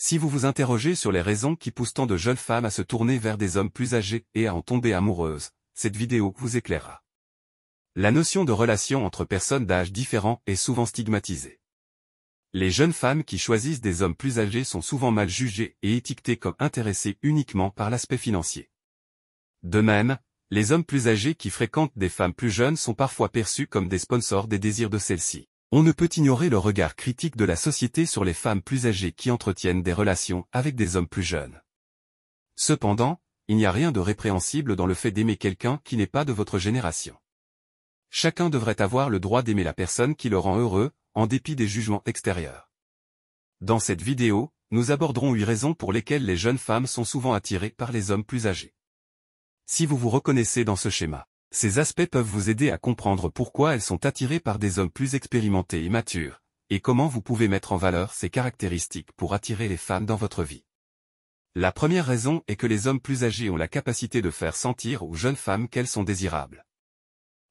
Si vous vous interrogez sur les raisons qui poussent tant de jeunes femmes à se tourner vers des hommes plus âgés et à en tomber amoureuses, cette vidéo vous éclairera. La notion de relation entre personnes d'âge différents est souvent stigmatisée. Les jeunes femmes qui choisissent des hommes plus âgés sont souvent mal jugées et étiquetées comme intéressées uniquement par l'aspect financier. De même, les hommes plus âgés qui fréquentent des femmes plus jeunes sont parfois perçus comme des sponsors des désirs de celles-ci. On ne peut ignorer le regard critique de la société sur les femmes plus âgées qui entretiennent des relations avec des hommes plus jeunes. Cependant, il n'y a rien de répréhensible dans le fait d'aimer quelqu'un qui n'est pas de votre génération. Chacun devrait avoir le droit d'aimer la personne qui le rend heureux, en dépit des jugements extérieurs. Dans cette vidéo, nous aborderons 8 raisons pour lesquelles les jeunes femmes sont souvent attirées par les hommes plus âgés. Si vous vous reconnaissez dans ce schéma, ces aspects peuvent vous aider à comprendre pourquoi elles sont attirées par des hommes plus expérimentés et matures, et comment vous pouvez mettre en valeur ces caractéristiques pour attirer les femmes dans votre vie. La première raison est que les hommes plus âgés ont la capacité de faire sentir aux jeunes femmes qu'elles sont désirables.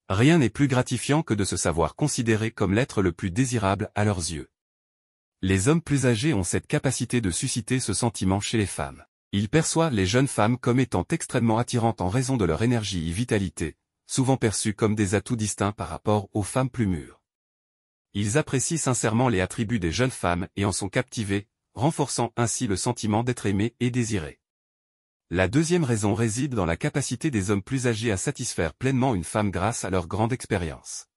Rien n'est plus gratifiant que de se savoir considéré comme l'être le plus désirable à leurs yeux. Les hommes plus âgés ont cette capacité de susciter ce sentiment chez les femmes. Ils perçoivent les jeunes femmes comme étant extrêmement attirantes en raison de leur énergie et vitalité, souvent perçues comme des atouts distincts par rapport aux femmes plus mûres. Ils apprécient sincèrement les attributs des jeunes femmes et en sont captivés, renforçant ainsi le sentiment d'être aimés et désirés. La deuxième raison réside dans la capacité des hommes plus âgés à satisfaire pleinement une femme grâce à leur grande expérience.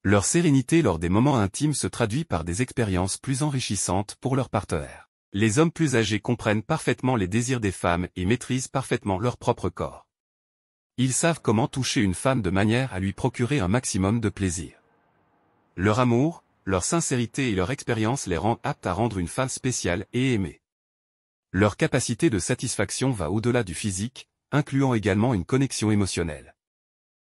Leur sérénité lors des moments intimes se traduit par des expériences plus enrichissantes pour leur partenaire. Les hommes plus âgés comprennent parfaitement les désirs des femmes et maîtrisent parfaitement leur propre corps. Ils savent comment toucher une femme de manière à lui procurer un maximum de plaisir. Leur amour, leur sincérité et leur expérience les rendent aptes à rendre une femme spéciale et aimée. Leur capacité de satisfaction va au-delà du physique, incluant également une connexion émotionnelle.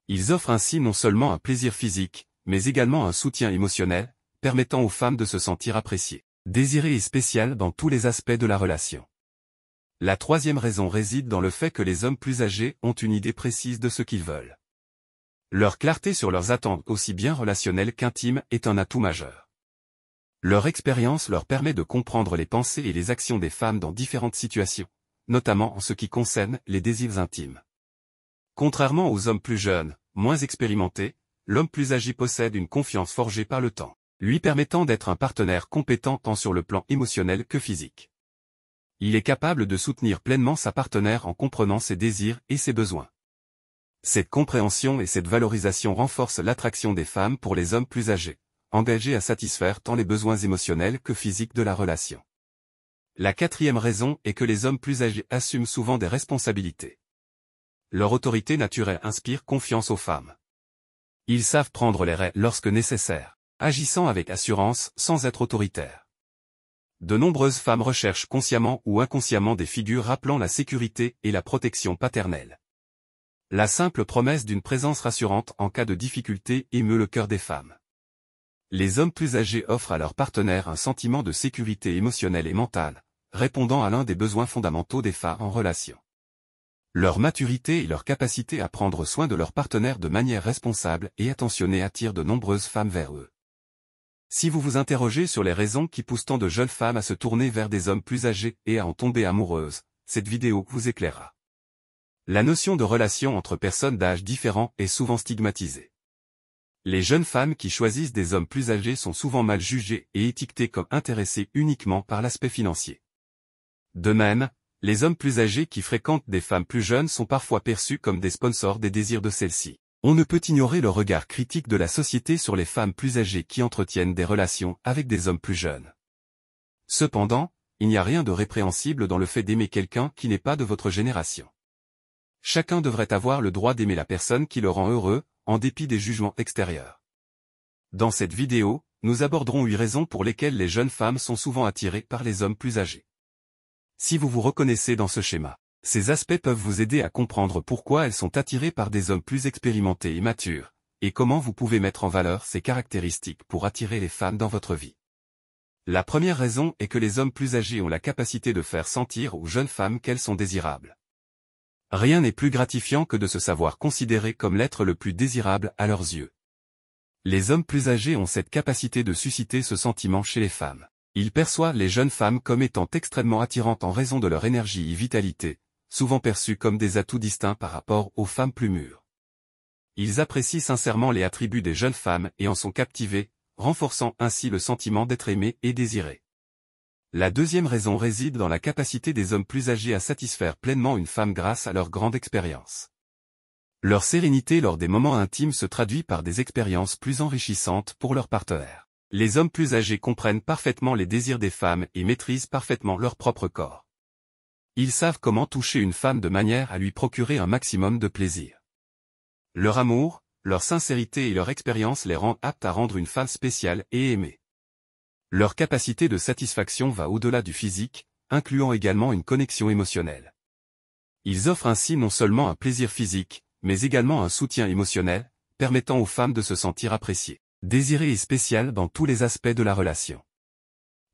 Ils offrent ainsi non seulement un plaisir physique, mais également un soutien émotionnel, permettant aux femmes de se sentir appréciées, désirées et spéciales dans tous les aspects de la relation. La troisième raison réside dans le fait que les hommes plus âgés ont une idée précise de ce qu'ils veulent. Leur clarté sur leurs attentes aussi bien relationnelles qu'intimes est un atout majeur. Leur expérience leur permet de comprendre les pensées et les actions des femmes dans différentes situations, notamment en ce qui concerne les désirs intimes. Contrairement aux hommes plus jeunes, moins expérimentés, l'homme plus âgé possède une confiance forgée par le temps, lui permettant d'être un partenaire compétent tant sur le plan émotionnel que physique. Il est capable de soutenir pleinement sa partenaire en comprenant ses désirs et ses besoins. Cette compréhension et cette valorisation renforcent l'attraction des femmes pour les hommes plus âgés, engagés à satisfaire tant les besoins émotionnels que physiques de la relation. La quatrième raison est que les hommes plus âgés assument souvent des responsabilités. Leur autorité naturelle inspire confiance aux femmes. Ils savent prendre les rênes lorsque nécessaire, agissant avec assurance sans être autoritaires. De nombreuses femmes recherchent consciemment ou inconsciemment des figures rappelant la sécurité et la protection paternelle. La simple promesse d'une présence rassurante en cas de difficulté émeut le cœur des femmes. Les hommes plus âgés offrent à leur partenaire un sentiment de sécurité émotionnelle et mentale, répondant à l'un des besoins fondamentaux des femmes en relation. Leur maturité et leur capacité à prendre soin de leur partenaire de manière responsable et attentionnée attirent de nombreuses femmes vers eux. Si vous vous interrogez sur les raisons qui poussent tant de jeunes femmes à se tourner vers des hommes plus âgés et à en tomber amoureuses, cette vidéo vous éclairera. La notion de relation entre personnes d'âge différents est souvent stigmatisée. Les jeunes femmes qui choisissent des hommes plus âgés sont souvent mal jugées et étiquetées comme intéressées uniquement par l'aspect financier. De même, les hommes plus âgés qui fréquentent des femmes plus jeunes sont parfois perçus comme des sponsors des désirs de celles-ci. On ne peut ignorer le regard critique de la société sur les femmes plus âgées qui entretiennent des relations avec des hommes plus jeunes. Cependant, il n'y a rien de répréhensible dans le fait d'aimer quelqu'un qui n'est pas de votre génération. Chacun devrait avoir le droit d'aimer la personne qui le rend heureux, en dépit des jugements extérieurs. Dans cette vidéo, nous aborderons 8 raisons pour lesquelles les jeunes femmes sont souvent attirées par les hommes plus âgés. Si vous vous reconnaissez dans ce schéma, ces aspects peuvent vous aider à comprendre pourquoi elles sont attirées par des hommes plus expérimentés et matures, et comment vous pouvez mettre en valeur ces caractéristiques pour attirer les femmes dans votre vie. La première raison est que les hommes plus âgés ont la capacité de faire sentir aux jeunes femmes qu'elles sont désirables. Rien n'est plus gratifiant que de se savoir considéré comme l'être le plus désirable à leurs yeux. Les hommes plus âgés ont cette capacité de susciter ce sentiment chez les femmes. Il perçoit les jeunes femmes comme étant extrêmement attirantes en raison de leur énergie et vitalité, souvent perçues comme des atouts distincts par rapport aux femmes plus mûres. Ils apprécient sincèrement les attributs des jeunes femmes et en sont captivés, renforçant ainsi le sentiment d'être aimés et désirés. La deuxième raison réside dans la capacité des hommes plus âgés à satisfaire pleinement une femme grâce à leur grande expérience. Leur sérénité lors des moments intimes se traduit par des expériences plus enrichissantes pour leur partenaire. Les hommes plus âgés comprennent parfaitement les désirs des femmes et maîtrisent parfaitement leur propre corps. Ils savent comment toucher une femme de manière à lui procurer un maximum de plaisir. Leur amour, leur sincérité et leur expérience les rendent aptes à rendre une femme spéciale et aimée. Leur capacité de satisfaction va au-delà du physique, incluant également une connexion émotionnelle. Ils offrent ainsi non seulement un plaisir physique, mais également un soutien émotionnel, permettant aux femmes de se sentir appréciées, désirées et spéciales dans tous les aspects de la relation.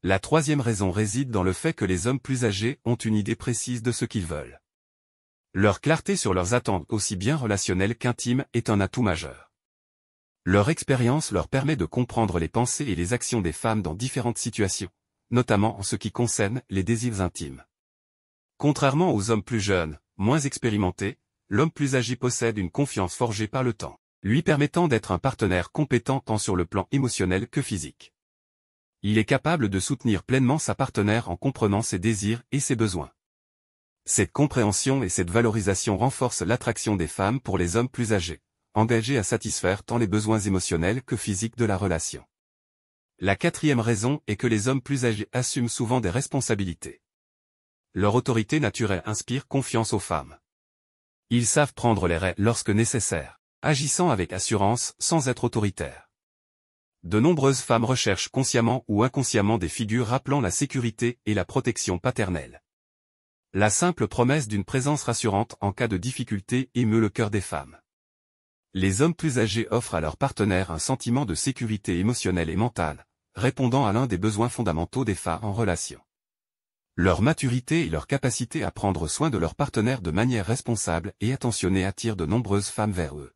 La troisième raison réside dans le fait que les hommes plus âgés ont une idée précise de ce qu'ils veulent. Leur clarté sur leurs attentes aussi bien relationnelles qu'intimes est un atout majeur. Leur expérience leur permet de comprendre les pensées et les actions des femmes dans différentes situations, notamment en ce qui concerne les désirs intimes. Contrairement aux hommes plus jeunes, moins expérimentés, l'homme plus âgé possède une confiance forgée par le temps, lui permettant d'être un partenaire compétent tant sur le plan émotionnel que physique. Il est capable de soutenir pleinement sa partenaire en comprenant ses désirs et ses besoins. Cette compréhension et cette valorisation renforcent l'attraction des femmes pour les hommes plus âgés, engagés à satisfaire tant les besoins émotionnels que physiques de la relation. La quatrième raison est que les hommes plus âgés assument souvent des responsabilités. Leur autorité naturelle inspire confiance aux femmes. Ils savent prendre les rênes lorsque nécessaire, agissant avec assurance sans être autoritaires. De nombreuses femmes recherchent consciemment ou inconsciemment des figures rappelant la sécurité et la protection paternelle. La simple promesse d'une présence rassurante en cas de difficulté émeut le cœur des femmes. Les hommes plus âgés offrent à leur partenaire un sentiment de sécurité émotionnelle et mentale, répondant à l'un des besoins fondamentaux des femmes en relation. Leur maturité et leur capacité à prendre soin de leur partenaire de manière responsable et attentionnée attirent de nombreuses femmes vers eux.